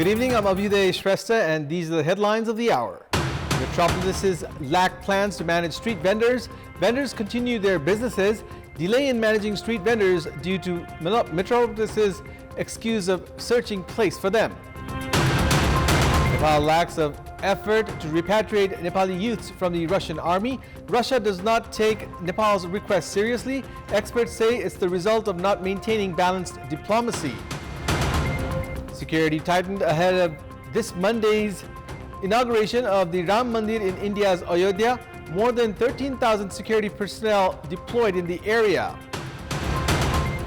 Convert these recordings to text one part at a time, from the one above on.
Good evening, I'm Abhyuday Shrestha, and these are the headlines of the hour. Metropolises lack plans to manage street vendors. Vendors continue their businesses. Delay in managing street vendors due to Metropolis's excuse of searching place for them. Nepal lacks of effort to repatriate Nepali youths from the Russian army. Russia does not take Nepal's request seriously. Experts say it's the result of not maintaining balanced diplomacy. Security tightened ahead of this Monday's inauguration of the Ram Mandir in India's Ayodhya. More than 13,000 security personnel deployed in the area.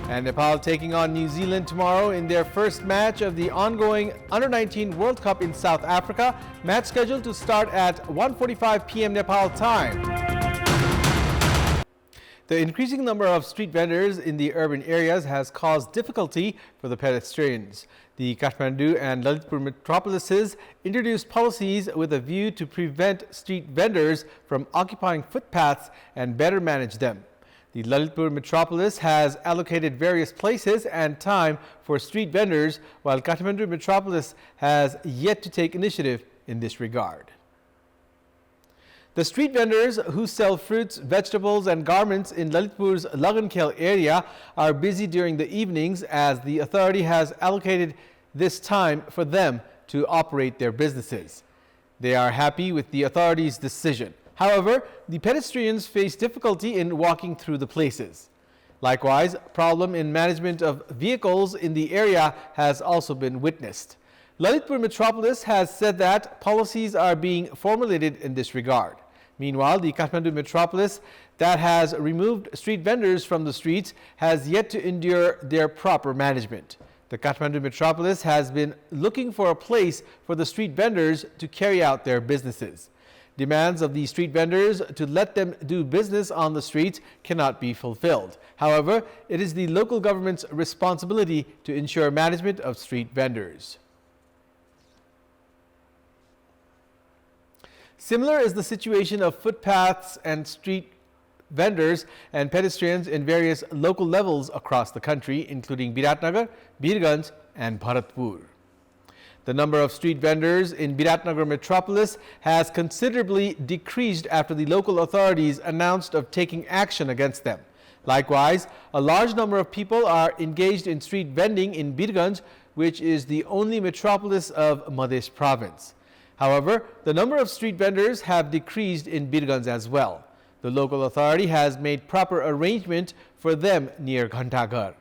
And Nepal taking on New Zealand tomorrow in their first match of the ongoing Under-19 World Cup in South Africa. Match scheduled to start at 1:45 p.m. Nepal time. The increasing number of street vendors in the urban areas has caused difficulty for the pedestrians. The Kathmandu and Lalitpur metropolises introduced policies with a view to prevent street vendors from occupying footpaths and better manage them. The Lalitpur metropolis has allocated various places and time for street vendors, while Kathmandu metropolis has yet to take initiative in this regard. The street vendors who sell fruits, vegetables and garments in Lalitpur's Lagankhel area are busy during the evenings, as the authority has allocated this time for them to operate their businesses. They are happy with the authority's decision. However, the pedestrians face difficulty in walking through the places. Likewise, problem in management of vehicles in the area has also been witnessed. Lalitpur metropolis has said that policies are being formulated in this regard. Meanwhile, the Kathmandu metropolis that has removed street vendors from the streets has yet to endure their proper management. The Kathmandu metropolis has been looking for a place for the street vendors to carry out their businesses. Demands of the street vendors to let them do business on the streets cannot be fulfilled. However, it is the local government's responsibility to ensure management of street vendors. Similar is the situation of footpaths and street vendors and pedestrians in various local levels across the country, including Biratnagar, Birganj and Bharatpur. The number of street vendors in Biratnagar metropolis has considerably decreased after the local authorities announced of taking action against them. Likewise, a large number of people are engaged in street vending in Birganj, which is the only metropolis of Madhya province. However, the number of street vendors have decreased in Birganj as well. The local authority has made proper arrangement for them near Ghantaghar.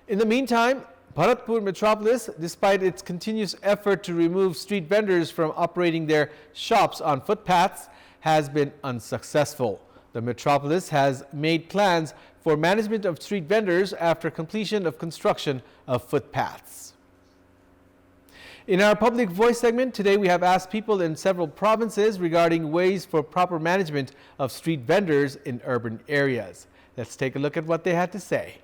In the meantime, Bharatpur metropolis, despite its continuous effort to remove street vendors from operating their shops on footpaths, has been unsuccessful. The metropolis has made plans for management of street vendors after completion of construction of footpaths. In our Public Voice segment, today we have asked people in several provinces regarding ways for proper management of street vendors in urban areas. Let's take a look at what they had to say.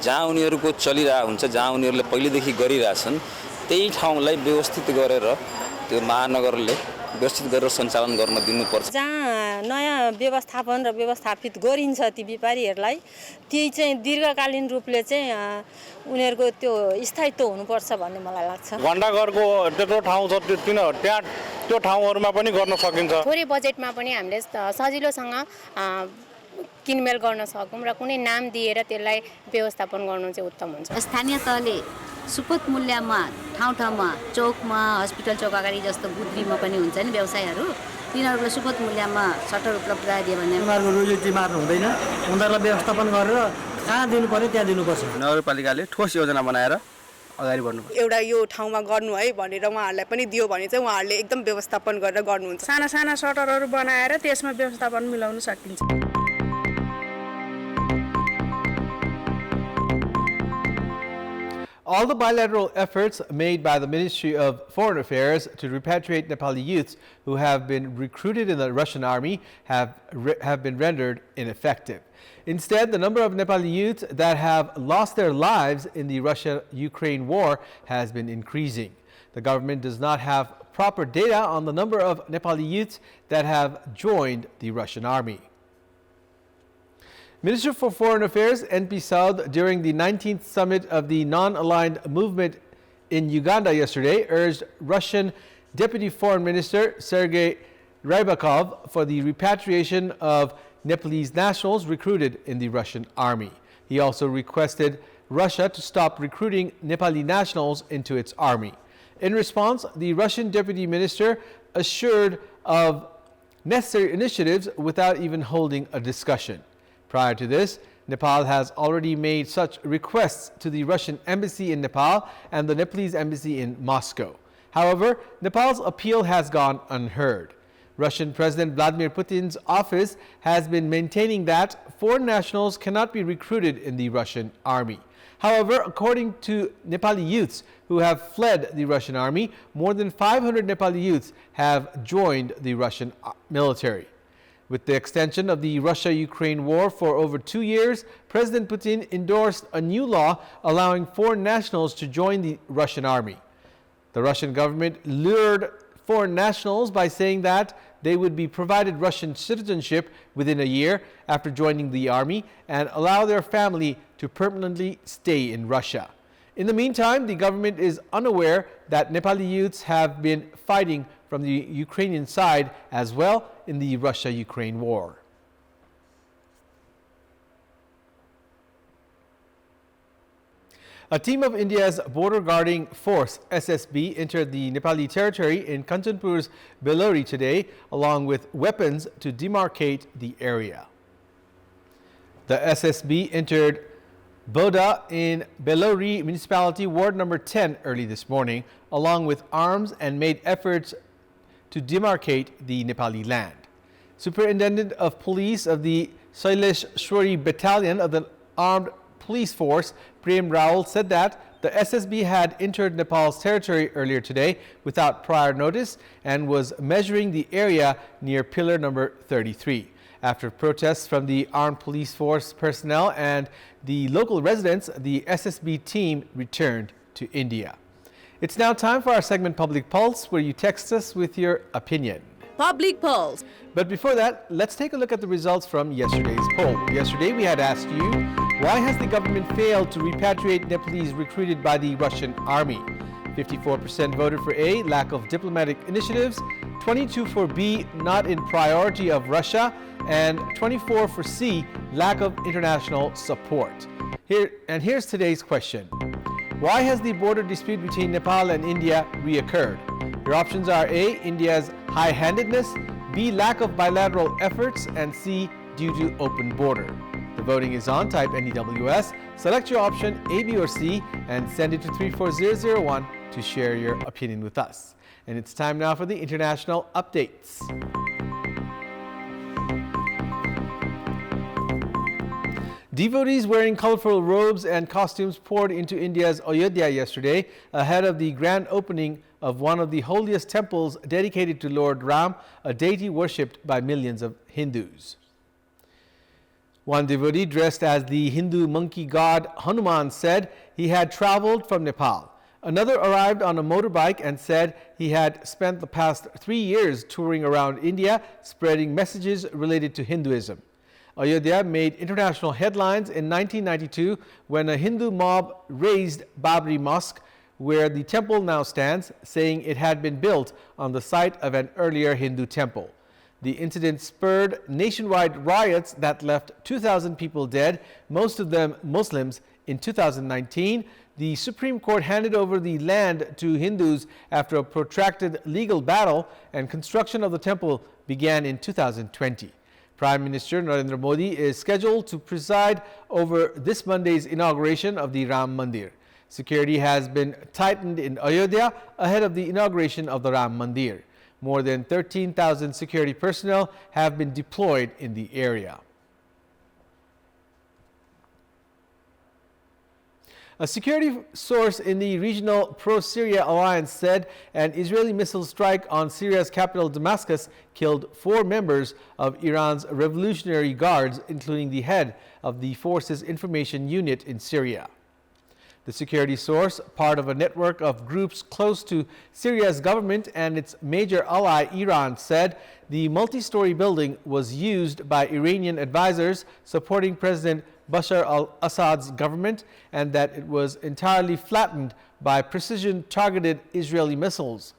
जहाँ उनीहरुको चलिरा हुन्छ जहाँ उनीहरुले पहिलेदेखि गरिराछन् त्यही ठाउँलाई व्यवस्थित गरेर त्यो महानगरले व्यवस्थित गरेर सञ्चालन गर्न दिनुपर्छ जहाँ नयाँ व्यवस्थापन र व्यवस्थापित गरिन्छ ती व्यापारीहरुलाई त्यही चाहिँ दीर्घकालीन रूपले चाहिँ उनीहरुको त्यो स्थायित्व हुनुपर्छ भन्ने मलाई लाग्छ घण्टाघरको त्यत्रो ठाउँ छ त्यहाँ त्यो ठाउँहरुमा पनि गर्न सकिन्छ थोरै बजेटमा पनि हामीले सजिलोसँग किनमेल गर्न सकौं र कुनै नाम दिएर त्यसलाई व्यवस्थापन गर्नु चाहिँ उत्तम हुन्छ स्थानीय तहले सुपथ मूल्यमा ठाउँ-ठाउँमा चौकमा हस्पिटल चौक अगाडि जस्तो गुद्रीमा पनि हुन्छ नि व्यवसायहरू तिनीहरुले सुपथ मूल्यमा सटर उपलब्ध दिए भने उनीहरुको रोजी मार्नु हुँदैन उनीहरुलाई व्यवस्थापन गरेर कहाँ दिनु पर्यो त्यहाँ दिनुपर्छ नगरपालिकाले ठोस योजना बनाएर अगाडि बढ्नुपर्छ एउटा यो ठाउँमा गर्नु है भनेर उहाँहरुलाई पनि दियो भने चाहिँ उहाँहरुले एकदम व्यवस्थापन गरेर गर्नुहुन्छ साना साना सटरहरु बनाएर त्यसमा व्यवस्थापन मिलाउन सकिन्छ All the bilateral efforts made by the Ministry of Foreign Affairs to repatriate Nepali youths who have been recruited in the Russian army have been rendered ineffective. Instead, the number of Nepali youths that have lost their lives in the Russia-Ukraine war has been increasing. The government does not have proper data on the number of Nepali youths that have joined the Russian army. Minister for Foreign Affairs N.P. Saud, during the 19th summit of the non-aligned movement in Uganda yesterday, urged Russian Deputy Foreign Minister Sergei Rybakov for the repatriation of Nepalese nationals recruited in the Russian army. He also requested Russia to stop recruiting Nepali nationals into its army. In response, the Russian Deputy Minister assured of necessary initiatives without even holding a discussion. Prior to this, Nepal has already made such requests to the Russian embassy in Nepal and the Nepalese embassy in Moscow. However, Nepal's appeal has gone unheard. Russian President Vladimir Putin's office has been maintaining that foreign nationals cannot be recruited in the Russian army. However, according to Nepali youths who have fled the Russian army, more than 500 Nepali youths have joined the Russian military. With the extension of the Russia-Ukraine war for over 2 years, President Putin endorsed a new law allowing foreign nationals to join the Russian army. The Russian government lured foreign nationals by saying that they would be provided Russian citizenship within a year after joining the army and allow their family to permanently stay in Russia. In the meantime, the government is unaware that Nepali youths have been fighting from the Ukrainian side as well in the Russia-Ukraine war. A team of India's border guarding force, SSB, entered the Nepali territory in Kantipur's Belori today, along with weapons to demarcate the area. The SSB entered Boda in Belori Municipality, Ward number 10, early this morning, along with arms, and made efforts to demarcate the Nepali land. Superintendent of Police of the Sailesh Shwari Battalion of the Armed Police Force, Prem Raul, said that the SSB had entered Nepal's territory earlier today without prior notice and was measuring the area near pillar number 33. After protests from the Armed Police Force personnel and the local residents, the SSB team returned to India. It's now time for our segment Public Pulse, where you text us with your opinion. Public Pulse. But before that, let's take a look at the results from yesterday's poll. Yesterday, we had asked you, why has the government failed to repatriate Nepalese recruited by the Russian army? 54% voted for A, lack of diplomatic initiatives, 22% for B, not in priority of Russia, and 24% for C, lack of international support. Here's today's question. Why has the border dispute between Nepal and India reoccurred? Your options are A, India's high-handedness, B, lack of bilateral efforts, and C, due to open border. The voting is on. Type NEWS, select your option A, B, or C, and send it to 34001 to share your opinion with us. And it's time now for the international updates. Devotees wearing colorful robes and costumes poured into India's Ayodhya yesterday ahead of the grand opening of one of the holiest temples dedicated to Lord Ram, a deity worshipped by millions of Hindus. One devotee dressed as the Hindu monkey god Hanuman said he had traveled from Nepal. Another arrived on a motorbike and said he had spent the past 3 years touring around India spreading messages related to Hinduism. Ayodhya made international headlines in 1992 when a Hindu mob razed Babri Mosque, where the temple now stands, saying it had been built on the site of an earlier Hindu temple. The incident spurred nationwide riots that left 2,000 people dead, most of them Muslims. In 2019, the Supreme Court handed over the land to Hindus after a protracted legal battle, and construction of the temple began in 2020. Prime Minister Narendra Modi is scheduled to preside over this Monday's inauguration of the Ram Mandir. Security has been tightened in Ayodhya ahead of the inauguration of the Ram Mandir. More than 13,000 security personnel have been deployed in the area. A security source in the regional pro-Syria alliance said an Israeli missile strike on Syria's capital Damascus killed 4 members of Iran's Revolutionary Guards, including the head of the force's information unit in Syria. The security source, part of a network of groups close to Syria's government and its major ally Iran, said the multi-story building was used by Iranian advisors supporting President Bashar al-Assad's government and that it was entirely flattened by precision-targeted Israeli missiles.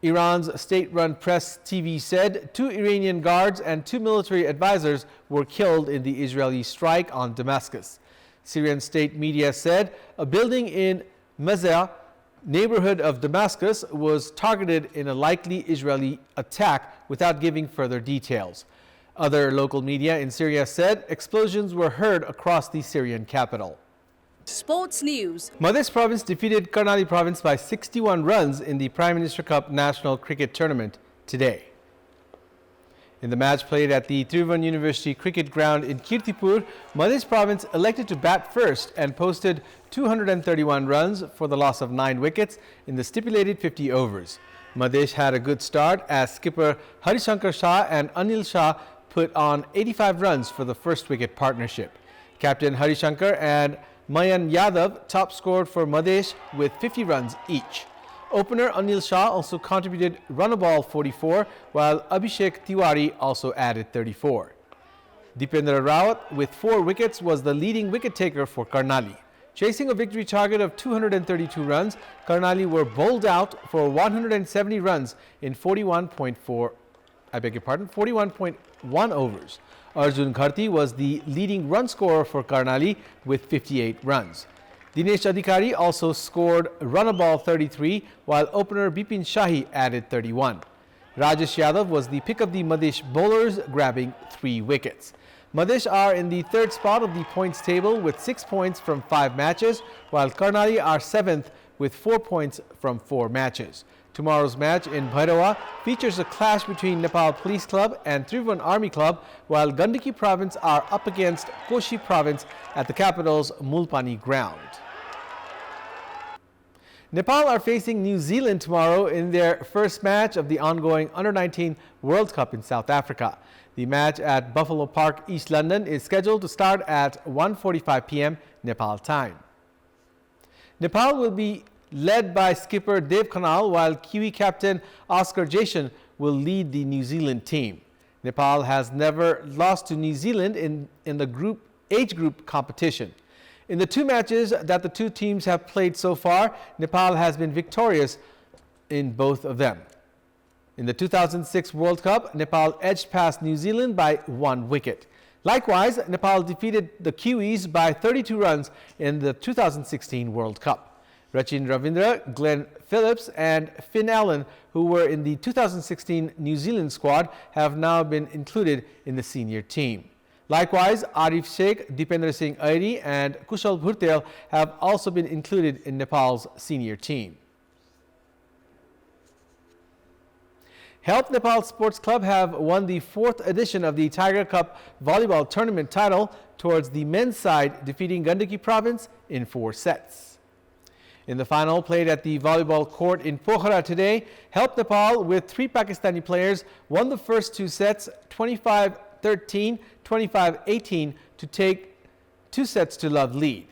Iran's state-run press TV said 2 Iranian guards and 2 military advisors were killed in the Israeli strike on Damascus. Syrian state media said a building in Mazar, neighborhood of Damascus, was targeted in a likely Israeli attack without giving further details. Other local media in Syria said explosions were heard across the Syrian capital. Sports news. Madhya province defeated Karnali province by 61 runs in the Prime Minister Cup National Cricket Tournament today. In the match played at the Tribhuvan University Cricket Ground in Kantipur, Madhya province elected to bat first and posted 231 runs for the loss of 9 wickets in the stipulated 50 overs. Madhya had a good start as skipper Harishankar Shah and Anil Shah put on 85 runs for the first wicket partnership. Captain Harishankar and Mayan Yadav top scored for Madhya with 50 runs each. Opener Anil Shah also contributed run-a-ball 44, while Abhishek Tiwari also added 34. Dipendra Rawat with 4 wickets was the leading wicket taker for Karnali. Chasing a victory target of 232 runs, Karnali were bowled out for 170 runs in 41.1 overs. Arjun Kharti was the leading run scorer for Karnali with 58 runs. Dinesh Adhikari also scored run-a-ball 33, while opener Bipin Shahi added 31. Rajesh Yadav was the pick of the Madhya bowlers, grabbing 3 wickets. Madhya are in the 3rd spot of the points table with 6 points from 5 matches, while Karnali are 7th with 4 points from 4 matches. Tomorrow's match in Bhairawa features a clash between Nepal Police Club and Tribhuvan Army Club, while Gandaki province are up against Koshi province at the capital's Mulpani ground. Nepal are facing New Zealand tomorrow in their first match of the ongoing Under-19 World Cup in South Africa. The match at Buffalo Park, East London is scheduled to start at 1:45 p.m. Nepal time. Nepal will be led by skipper Dev Khanal, while Kiwi captain Oscar Jason will lead the New Zealand team. Nepal has never lost to New Zealand in the age group competition. In the 2 matches that the 2 teams have played so far, Nepal has been victorious in both of them. In the 2006 World Cup, Nepal edged past New Zealand by 1 wicket. Likewise, Nepal defeated the Kiwis by 32 runs in the 2016 World Cup. Rachin Ravindra, Glenn Phillips and Finn Allen, who were in the 2016 New Zealand squad, have now been included in the senior team. Likewise, Arif Sheikh, Dipendra Singh Airi and Kushal Bhurtel have also been included in Nepal's senior team. Help Nepal Sports Club have won the 4th edition of the Tiger Cup volleyball tournament title towards the men's side, defeating Gandaki province in 4 sets. In the final played at the volleyball court in Pokhara today, Help Nepal with 3 Pakistani players won the first 2 sets 25-13, 25-18 to take 2 sets to love lead.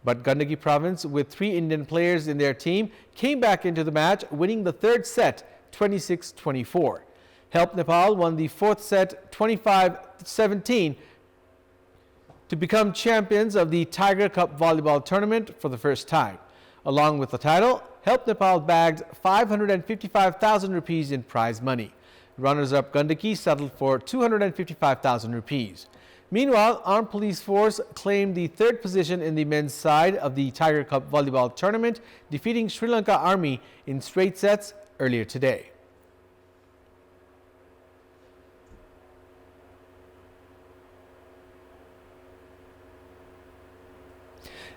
But Gandaki province with 3 Indian players in their team came back into the match, winning the 3rd set 26-24. Help Nepal won the 4th set 25-17 to become champions of the Tiger Cup volleyball tournament for the first time. Along with the title, Help Nepal bagged 555,000 rupees in prize money. Runners-up Gandaki settled for 255,000 rupees. Meanwhile, Armed Police Force claimed the 3rd position in the men's side of the Tiger Cup volleyball tournament, defeating Sri Lanka Army in straight sets earlier today.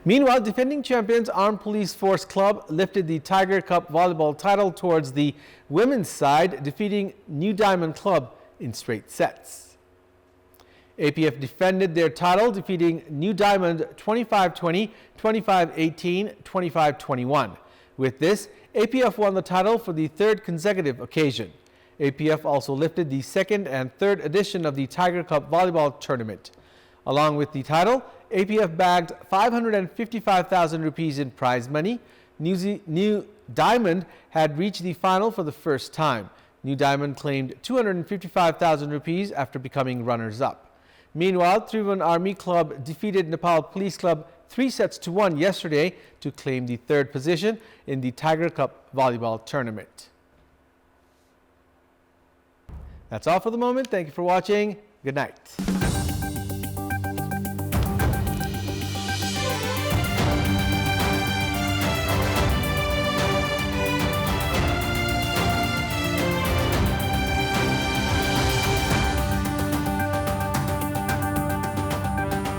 Meanwhile, defending champions Armed Police Force Club lifted the Tiger Cup volleyball title towards the women's side, defeating New Diamond Club in straight sets. APF defended their title, defeating New Diamond 25-20, 25-18, 25-21. With this, APF won the title for the 3rd consecutive occasion. APF also lifted the 2nd and 3rd edition of the Tiger Cup volleyball tournament. Along with the title, APF bagged 555,000 rupees in prize money. New Diamond had reached the final for the first time. New Diamond claimed 255,000 rupees after becoming runners-up. Meanwhile, Tribhuvan Army Club defeated Nepal Police Club 3-1 yesterday to claim the third position in the Tiger Cup volleyball tournament. That's all for the moment. Thank you for watching. Good night.